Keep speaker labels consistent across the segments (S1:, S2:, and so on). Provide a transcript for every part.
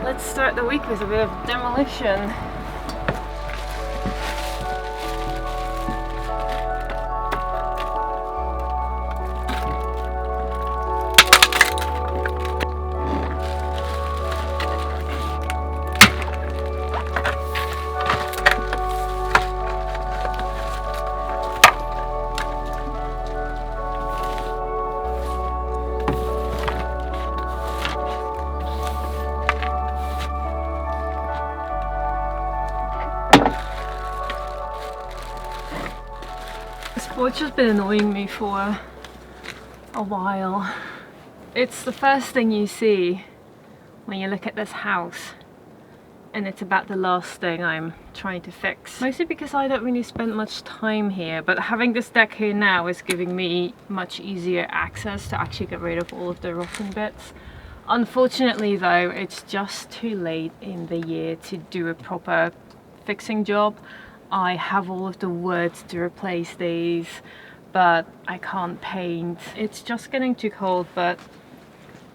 S1: Let's start the week with a bit of demolition. This porch has been annoying me for a while. It's the first thing you see when you look at this house, and it's about the last thing I'm trying to fix. Mostly because I don't really spend much time here, but having this deck here now is giving me much easier access to actually get rid of all of the rotten bits. Unfortunately though, it's just too late in the year to do a proper fixing job. I have all of the wood to replace these, but I can't paint. It's just getting too cold, but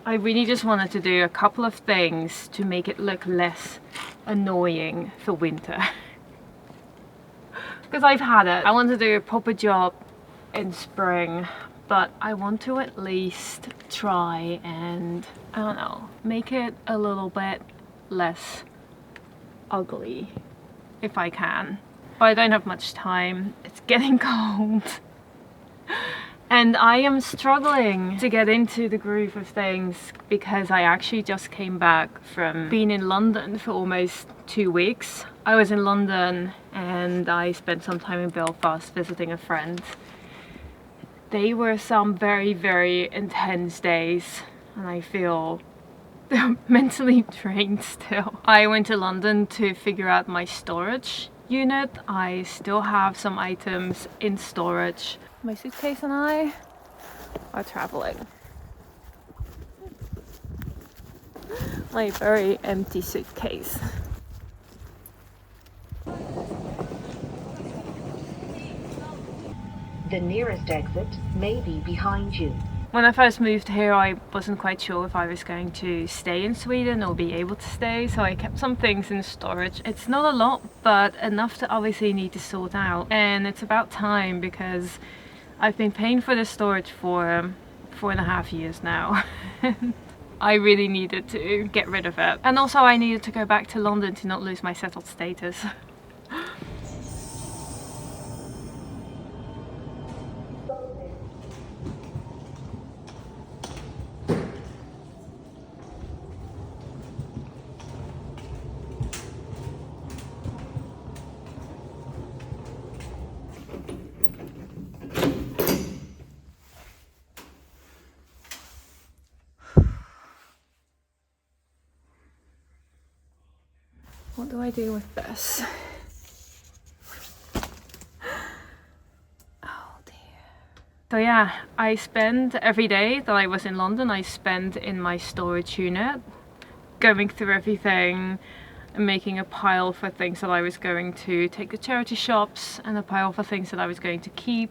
S1: I really just wanted to do a couple of things to make it look less annoying for winter. Because I've had it. I want to do a proper job in spring, but I want to at least try and, I don't know, make it a little bit less ugly if I can. But I don't have much time. It's getting cold. And I am struggling to get into the groove of things because I actually just came back from being in London for almost 2 weeks. I was in London and I spent some time in Belfast visiting a friend. They were some very, very intense days, and I feel mentally drained still. I went to London to figure out my storage unit. I still have some items in storage. My suitcase and I are traveling. My very empty suitcase.
S2: The nearest exit may be behind you.
S1: When I first moved here, I wasn't quite sure if I was going to stay in Sweden or be able to stay, so I kept some things in storage. It's not a lot, but enough to obviously need to sort out. And it's about time because I've been paying for the storage for 4.5 years now. I really needed to get rid of it. And also I needed to go back to London to not lose my settled status. What do I do with this? Oh dear. So yeah, I spent every day that I was in London, I spent in my storage unit, going through everything and making a pile for things that I was going to take to charity shops and a pile for things that I was going to keep.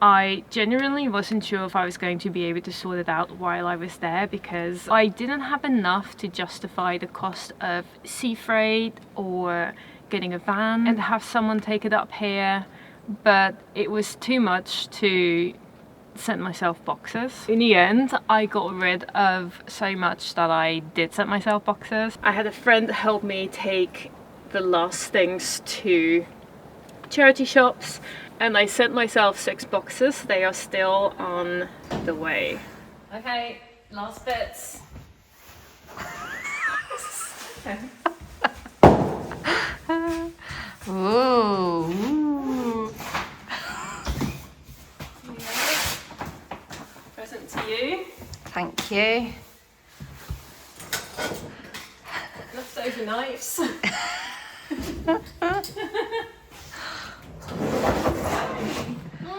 S1: I genuinely wasn't sure if I was going to be able to sort it out while I was there because I didn't have enough to justify the cost of sea freight or getting a van and have someone take it up here, but it was too much to send myself boxes. In the end, I got rid of so much that I did send myself boxes. I had a friend help me take the last things to charity shops, and I sent myself 6 boxes. They are still on the way. Okay, last bits.
S3: Ooh.
S1: Present to you.
S3: Thank you.
S1: Leftover knives. Oh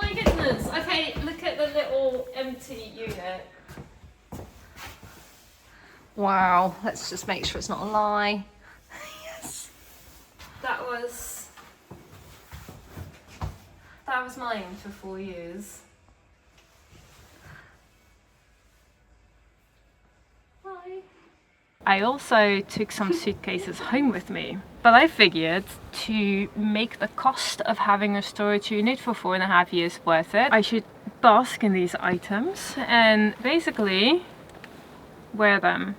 S1: my goodness. Okay, look at the little empty unit.
S3: Wow, let's just make sure it's not a lie. Yes.
S1: That was mine for 4 years. Bye. I also took some suitcases home with me, but I figured to make the cost of having a storage unit for 4.5 years worth it, I should bask in these items and basically wear them.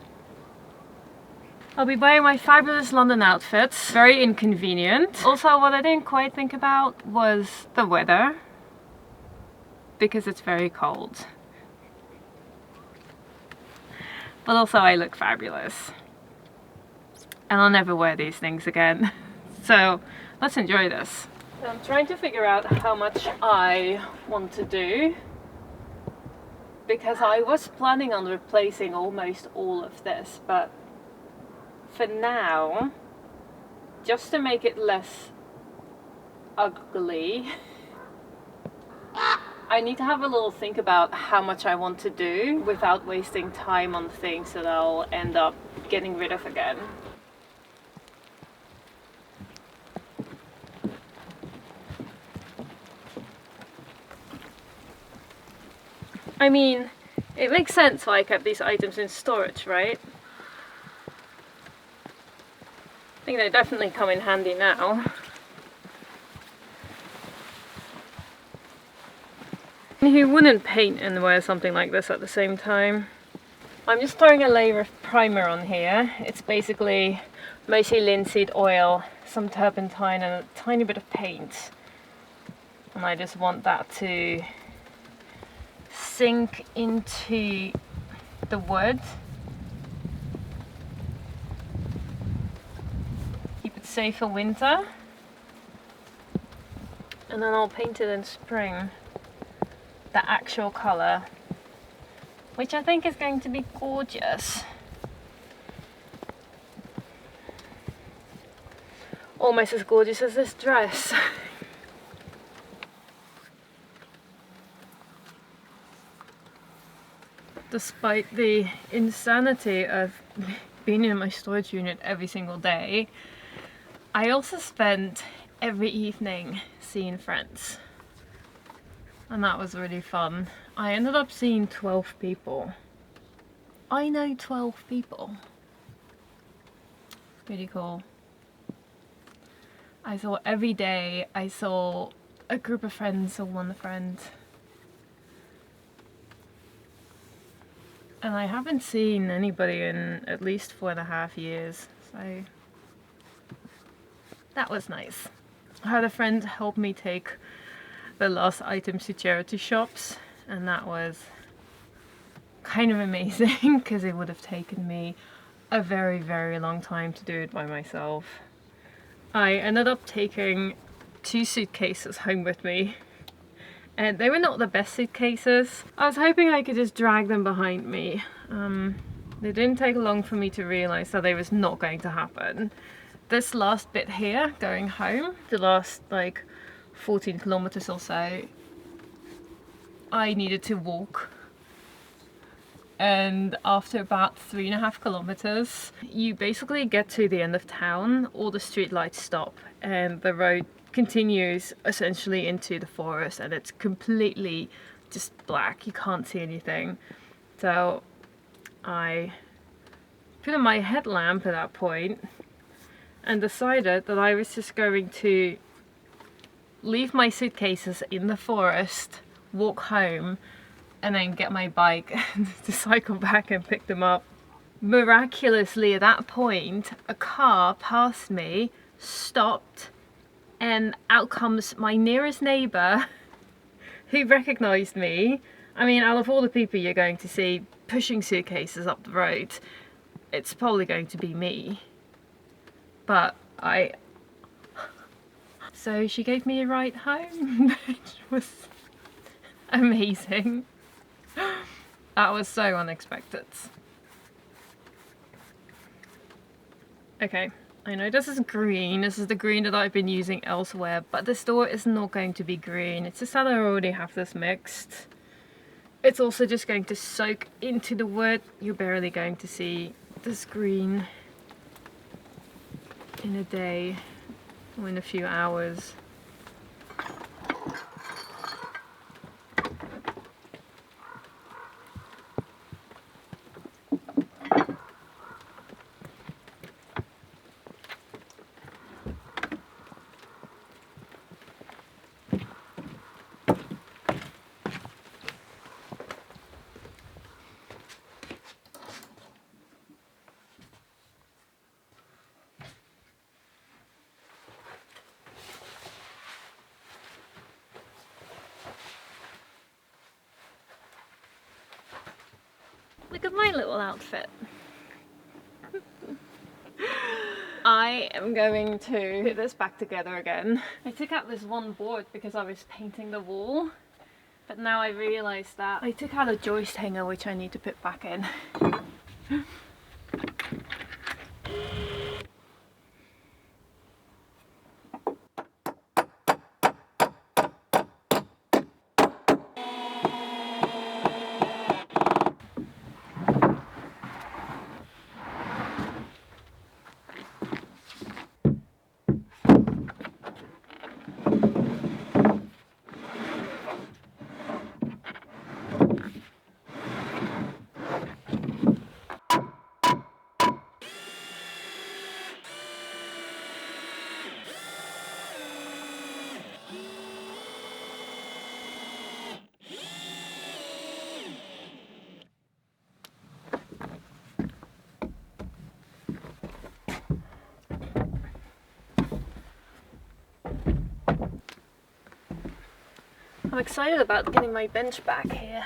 S1: I'll be wearing my fabulous London outfits, very inconvenient. Also, what I didn't quite think about was the weather, because it's very cold. But also I look fabulous. And I'll never wear these things again. So let's enjoy this. I'm trying to figure out how much I want to do, because I was planning on replacing almost all of this, but for now, just to make it less ugly, I need to have a little think about how much I want to do without wasting time on things that I'll end up getting rid of again. I mean, it makes sense why I kept these items in storage, right? I think they definitely come in handy now. Who wouldn't paint and wear something like this at the same time? I'm just throwing a layer of primer on here. It's basically mostly linseed oil, some turpentine and a tiny bit of paint. And I just want that to sink into the wood. Keep it safe for winter. And then I'll paint it in spring. The actual colour, which I think is going to be gorgeous. Almost as gorgeous as this dress. Despite the insanity of being in my storage unit every single day, I also spent every evening seeing friends. And that was really fun. I ended up seeing 12 people. I know 12 people. Pretty cool. I saw every day, I saw a group of friends or one friend. And I haven't seen anybody in at least 4.5 years, so that was nice. I had a friend help me take the last items to charity shops, and that was kind of amazing because it would have taken me a very, very long time to do it by myself. I ended up taking 2 suitcases home with me, and they were not the best suitcases. I was hoping I could just drag them behind me. It didn't take long for me to realize that it was not going to happen. This last bit here, going home, the last like 14 kilometers or so, I needed to walk. And after about 3.5 kilometers, you basically get to the end of town, all the street lights stop, and the road continues essentially into the forest, and it's completely just black, you can't see anything. So I put on my headlamp at that point and decided that I was just going to leave my suitcases in the forest, walk home, and then get my bike to cycle back and pick them up. Miraculously at that point, a car passed me, stopped, and out comes my nearest neighbour who recognised me. I mean, out of all the people you're going to see pushing suitcases up the road, it's probably going to be me. But so she gave me a ride home, which was amazing. That was so unexpected. Okay, I know this is green. This is the green that I've been using elsewhere, but this door is not going to be green. It's just that I already have this mixed. It's also just going to soak into the wood. You're barely going to see this green in a day or in a few hours. Look at my little outfit. I am going to put this back together again. I took out this one board because I was painting the wall, but now I realise that I took out a joist hanger which I need to put back in. I'm excited about getting my bench back here.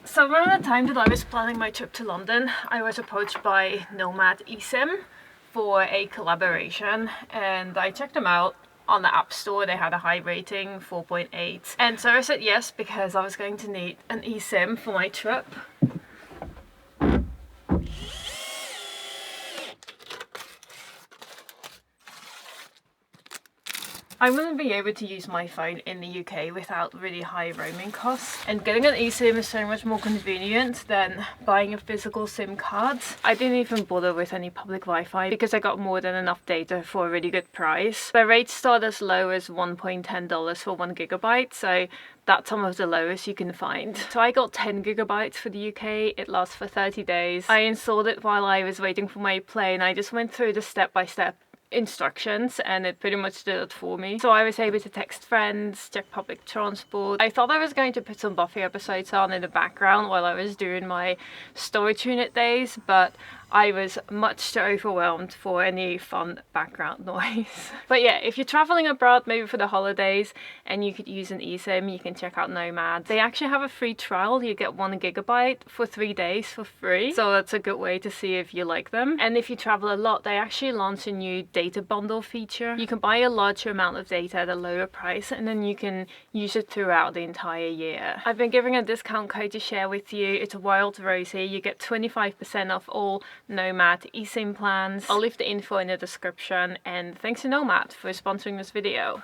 S1: So around the time that I was planning my trip to London, I was approached by Nomad eSIM for a collaboration, and I checked them out on the App Store. They had a high rating, 4.8, and so I said yes because I was going to need an eSIM for my trip. I wouldn't be able to use my phone in the UK without really high roaming costs, and getting an eSIM is so much more convenient than buying a physical SIM card. I didn't even bother with any public Wi-Fi because I got more than enough data for a really good price. The rates start as low as $1.10 for 1 gigabyte, so that's some of the lowest you can find. So I got 10 gigabytes for the UK. It lasts for 30 days. I installed it while I was waiting for my plane. I just went through the step-by-step instructions and it pretty much did it for me. So I was able to text friends, check public transport. I thought I was going to put some Buffy episodes on in the background while I was doing my storage unit days, but I was much too overwhelmed for any fun background noise. But yeah, if you're traveling abroad, maybe for the holidays, and you could use an eSIM, you can check out Nomad. They actually have a free trial. You get 1 gigabyte for 3 days for free. So that's a good way to see if you like them. And if you travel a lot, they actually launched a new data bundle feature. You can buy a larger amount of data at a lower price, and then you can use it throughout the entire year. I've been giving a discount code to share with you. It's Wild Rosie. You get 25% off all Nomad eSIM plans. I'll leave the info in the description, and thanks to Nomad for sponsoring this video.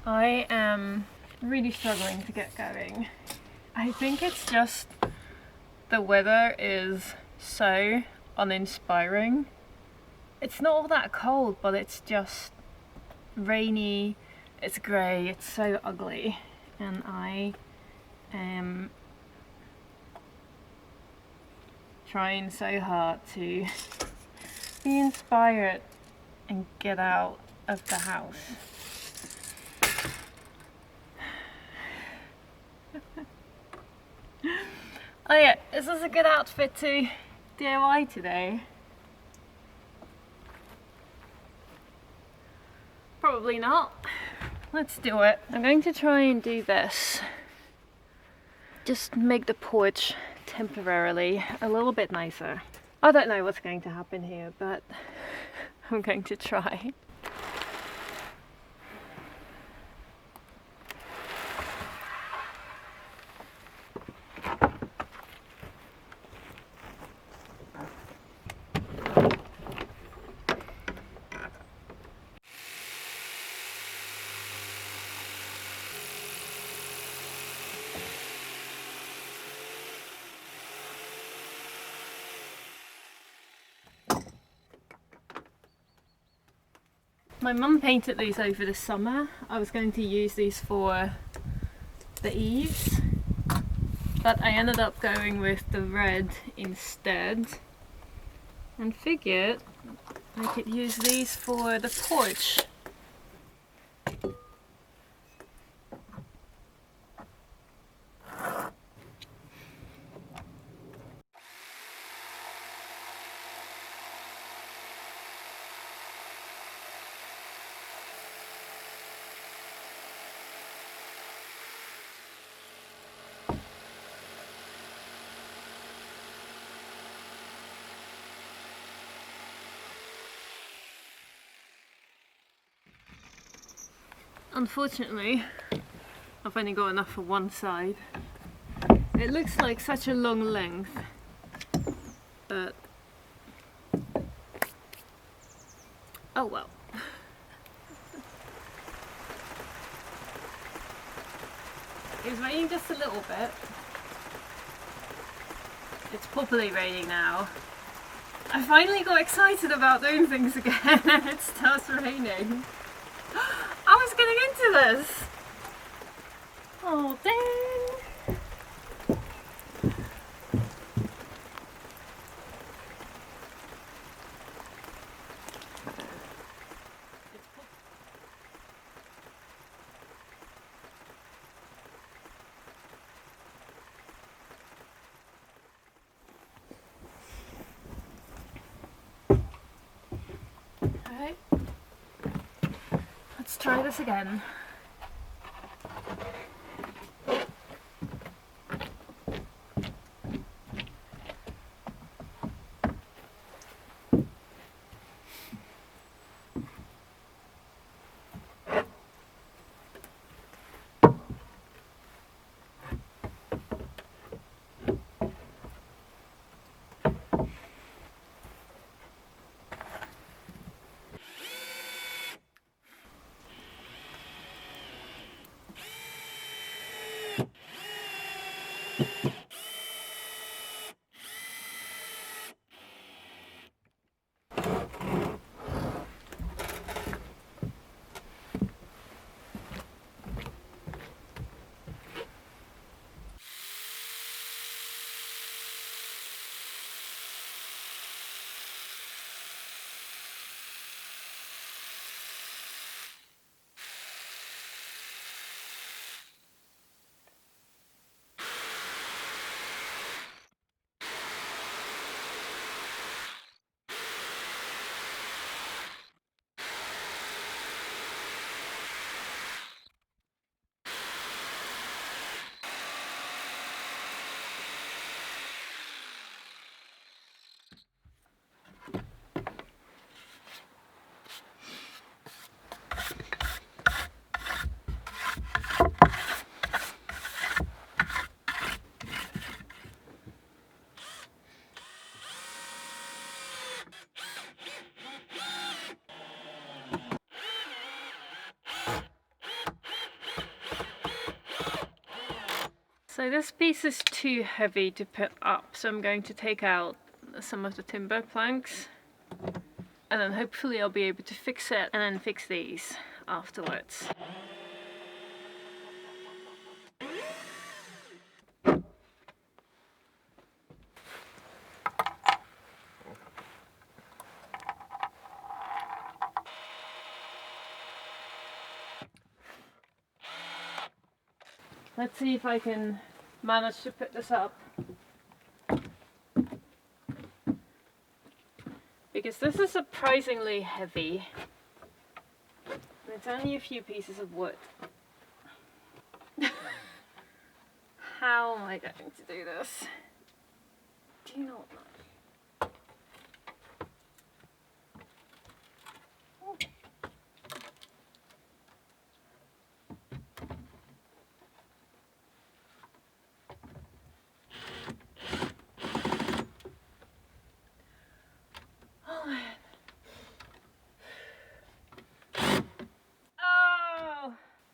S1: I am really struggling to get going. I think it's just the weather is so uninspiring. It's not all that cold, but it's just rainy, it's grey, it's so ugly, and I am trying so hard to be inspired and get out of the house. Oh yeah, is this a good outfit to DIY today? Probably not. Let's do it. I'm going to try and do this. Just make the porch temporarily a little bit nicer. I don't know what's going to happen here, but I'm going to try. My mum painted these over the summer. I was going to use these for the eaves, but I ended up going with the red instead and figured I could use these for the porch. Unfortunately, I've only got enough for one side. It looks like such a long length, but oh well. It's raining just a little bit. It's properly raining now. I finally got excited about doing things again and it starts raining. I was getting into this! Oh dang! Alright, let's try this again. So this piece is too heavy to put up, so I'm going to take out some of the timber planks, and then hopefully I'll be able to fix it and then fix these afterwards. Let's see if I can manage to put this up. Because this is surprisingly heavy. And it's only a few pieces of wood. How am I going to do this? Do you not know?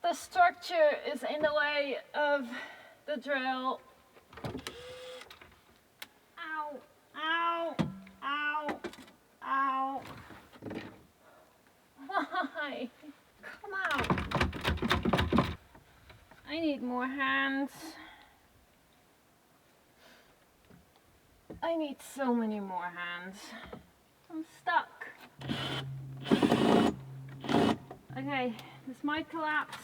S1: The structure is in the way of the drill. Ow, ow, ow, ow. Why? Come out. I need more hands. I need so many more hands. I'm stuck. Okay, this might collapse.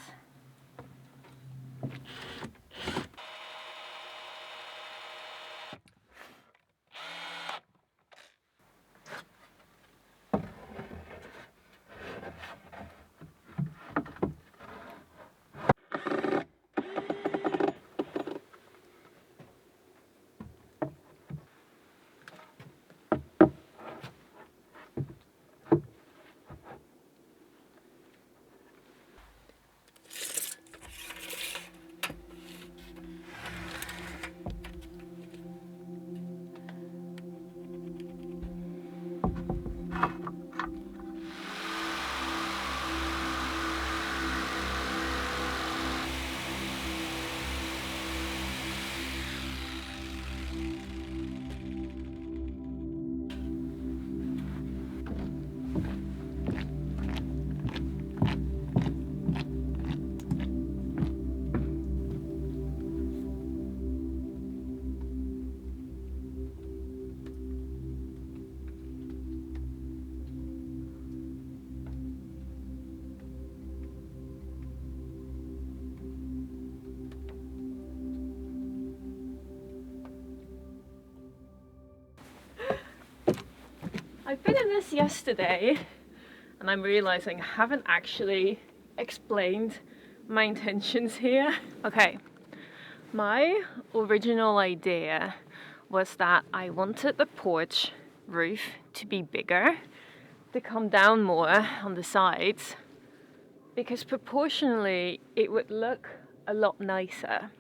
S1: I finished this yesterday and I'm realizing I haven't actually explained my intentions here. Okay, my original idea was that I wanted the porch roof to be bigger, to come down more on the sides, because proportionally it would look a lot nicer.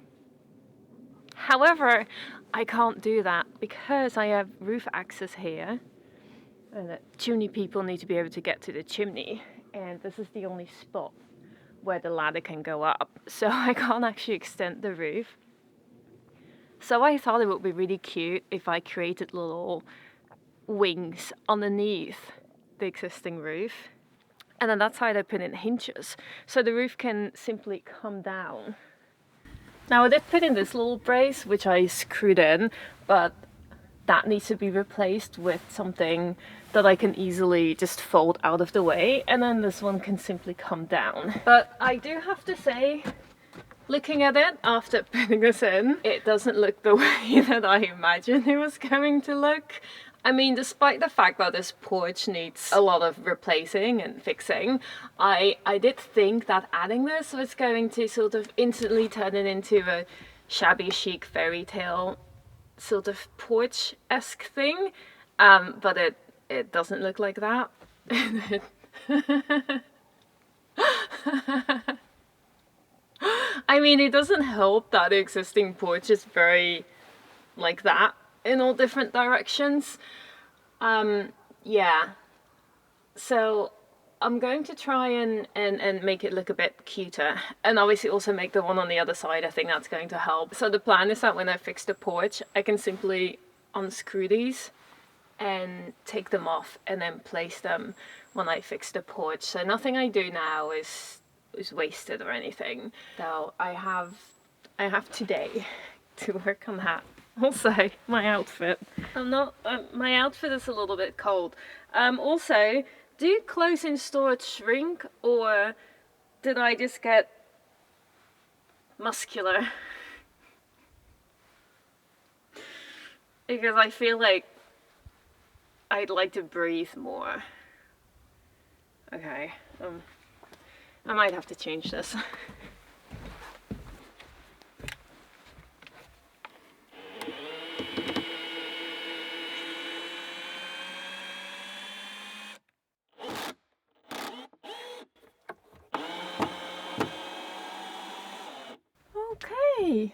S1: However, I can't do that because I have roof access here. And the chimney people need to be able to get to the chimney, and this is the only spot where the ladder can go up, so I can't actually extend the roof. So I thought it would be really cute if I created little wings underneath the existing roof, and then that's how I put in hinges, so the roof can simply come down. Now I did put in this little brace which I screwed in, but that needs to be replaced with something that I can easily just fold out of the way, and then this one can simply come down. But I do have to say, looking at it after putting this in, it doesn't look the way that I imagined it was going to look. I mean, despite the fact that this porch needs a lot of replacing and fixing, I did think that adding this was going to sort of instantly turn it into a shabby chic fairy tale sort of porch-esque thing, but it doesn't look like that. I mean, it doesn't help that the existing porch is very like that in all different directions. Yeah, so I'm going to try and make it look a bit cuter, and obviously also make the one on the other side. I think that's going to help. So the plan is that when I fix the porch, I can simply unscrew these and take them off and then place them when I fix the porch. So nothing I do now is wasted or anything. So I have today to work on that. Also, my outfit. My outfit is a little bit cold. Also, do clothes in storage shrink, or did I just get muscular? Because I feel like I'd like to breathe more. Okay, I might have to change this. Okay.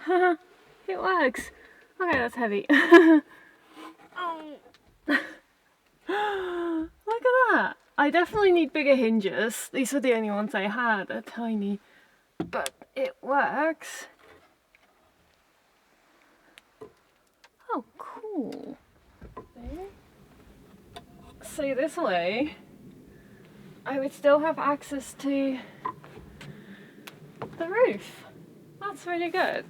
S1: Ah! It works. Okay, that's heavy. Oh. Look at that. I definitely need bigger hinges. These were the only ones I had. They're tiny. But it works. Oh, cool. So this way, I would still have access to the roof. That's really good.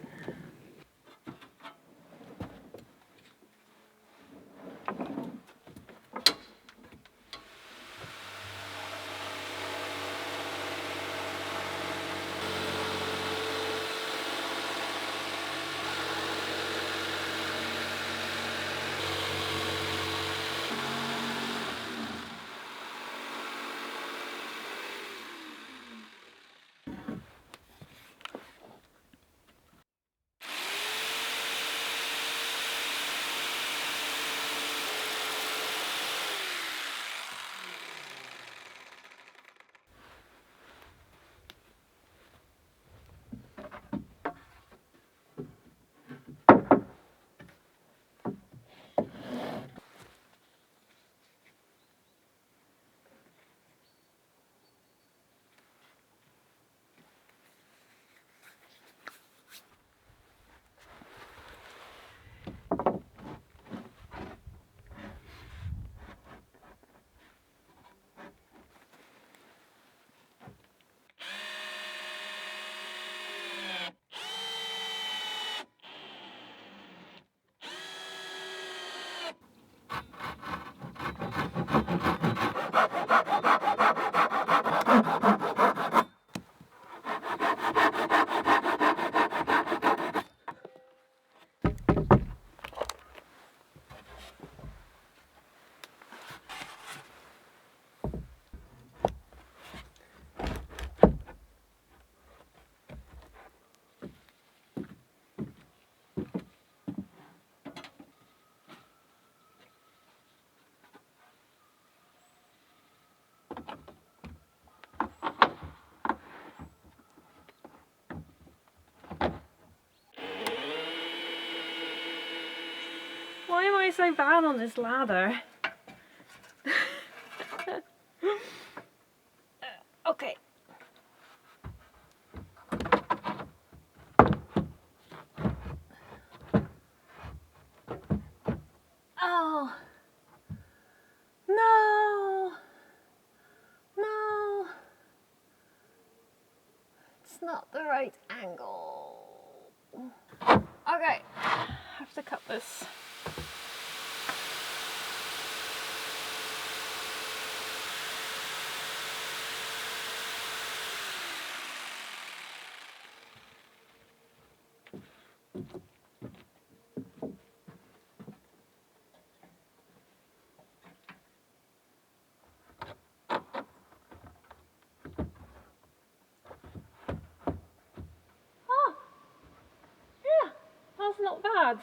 S1: Why am I so bad on this ladder? Okay. Oh. No. No. It's not the right angle. Okay. I have to cut this. Oh. Yeah. That's not bad.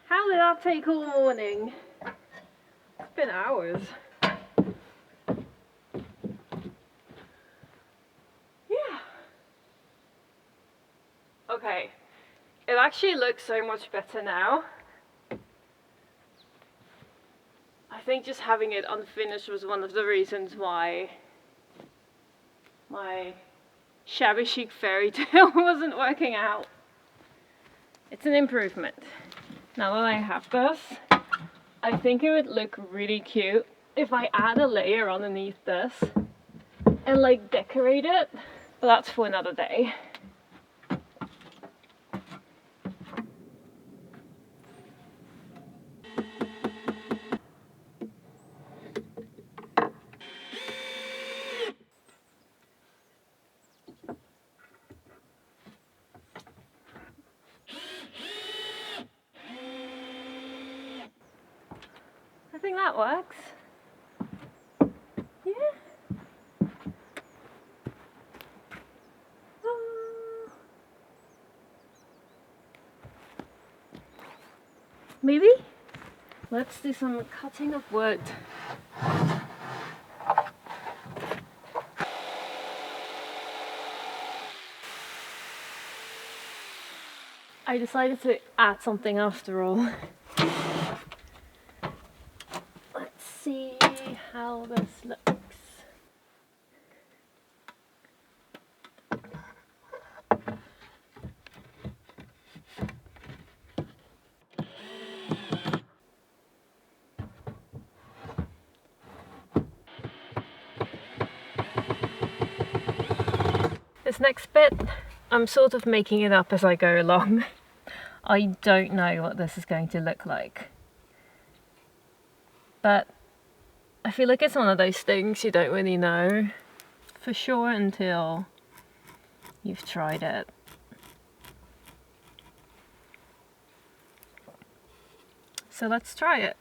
S1: How did that take all morning? It's been hours. Yeah. Okay. It actually looks so much better now. think just having it unfinished was one of the reasons why my shabby chic fairy tale wasn't working out. It's an improvement. Now that I have this, I think it would look really cute if I add a layer underneath this and like decorate it, but that's for another day. I think that works. Yeah. Maybe? Let's do some cutting of wood. I decided to add something after all. Let's see how this looks. This next bit, I'm sort of making it up as I go along. I don't know what this is going to look like. But I feel like it's one of those things you don't really know for sure until you've tried it. So let's try it.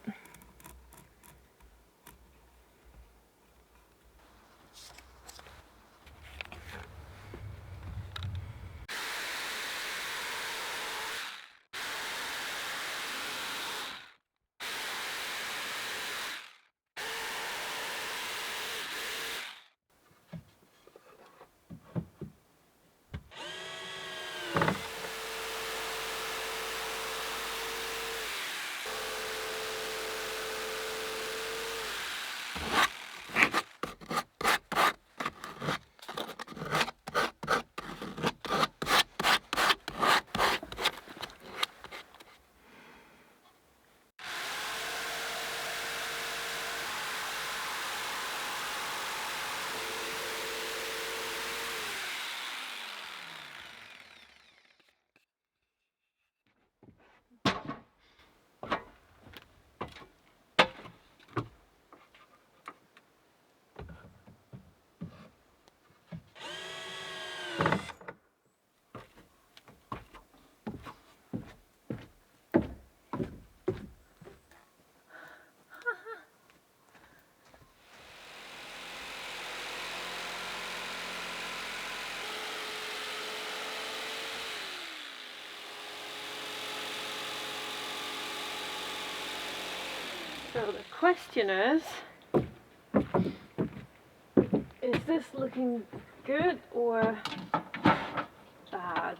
S1: So the question is this looking good or bad?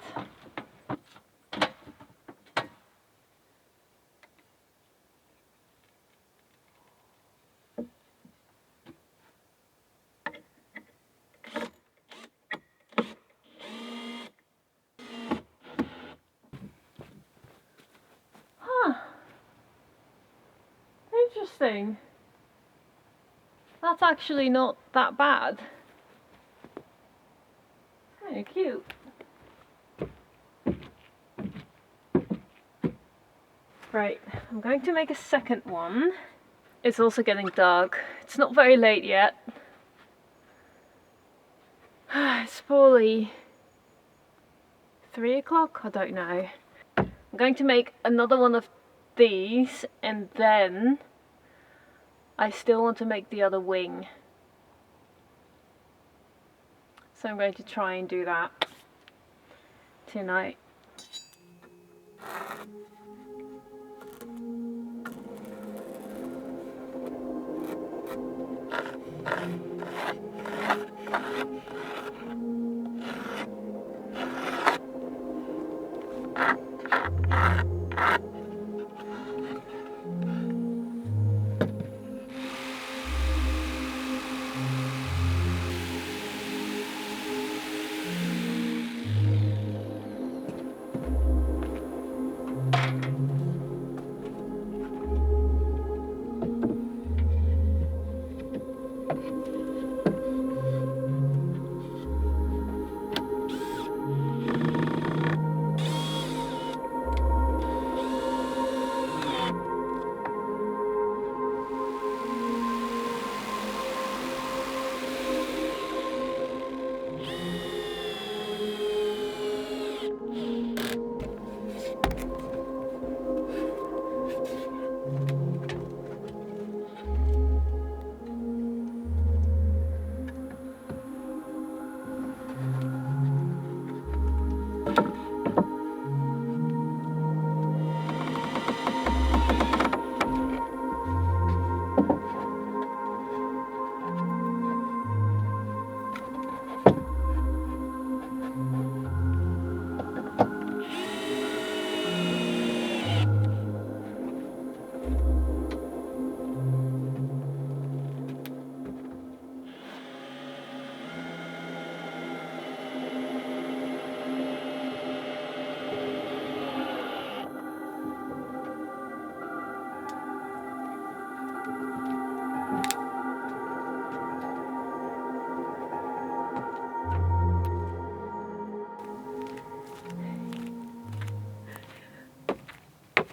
S1: Huh. Interesting. That's actually not that bad. Kind of cute. Right, I'm going to make a second one. It's also getting dark. It's not very late yet. It's probably 3 o'clock, I don't know. I'm going to make another one of these and then I still want to make the other wing. So I'm going to try and do that tonight.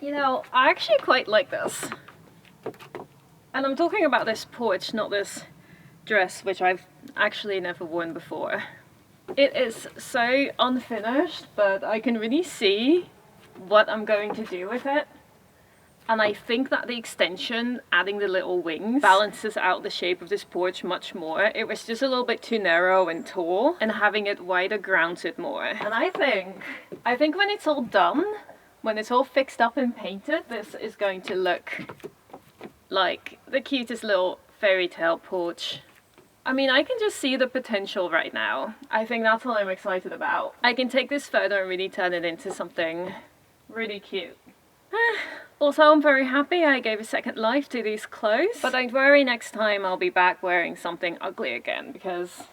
S1: You know, I actually quite like this. And I'm talking about this porch, not this dress, which I've actually never worn before. It is so unfinished, but I can really see what I'm going to do with it. And I think that the extension, adding the little wings, balances out the shape of this porch much more. It was just a little bit too narrow and tall, and having it wider grounds it more. And I think when it's all done, when it's all fixed up and painted, this is going to look like the cutest little fairy tale porch. I mean, I can just see the potential right now. I think that's what I'm excited about. I can take this photo and really turn it into something really cute. Also, I'm very happy I gave a second life to these clothes. But don't worry, next time I'll be back wearing something ugly again, because...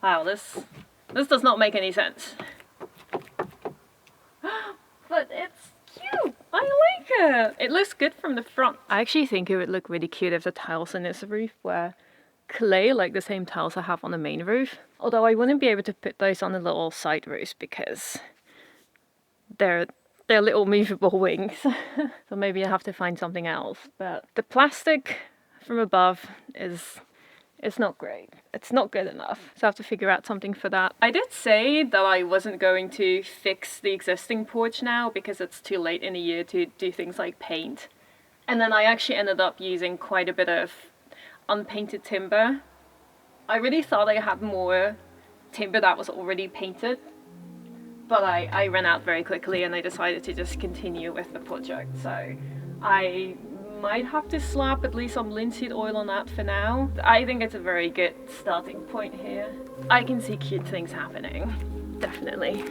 S1: wow, this does not make any sense. But it's cute! I like it! It looks good from the front. I actually think it would look really cute if the tiles in this roof were clay, like the same tiles I have on the main roof. Although I wouldn't be able to put those on the little side roofs because they're little movable wings. So maybe I have to find something else. But the plastic from above it's not great. It's not good enough. So I have to figure out something for that. I did say that I wasn't going to fix the existing porch now because it's too late in the year to do things like paint. And then I actually ended up using quite a bit of unpainted timber. I really thought I had more timber that was already painted, but I ran out very quickly and I decided to just continue with the project. So I might have to slap at least some linseed oil on that for now. I think it's a very good starting point here. I can see cute things happening, definitely.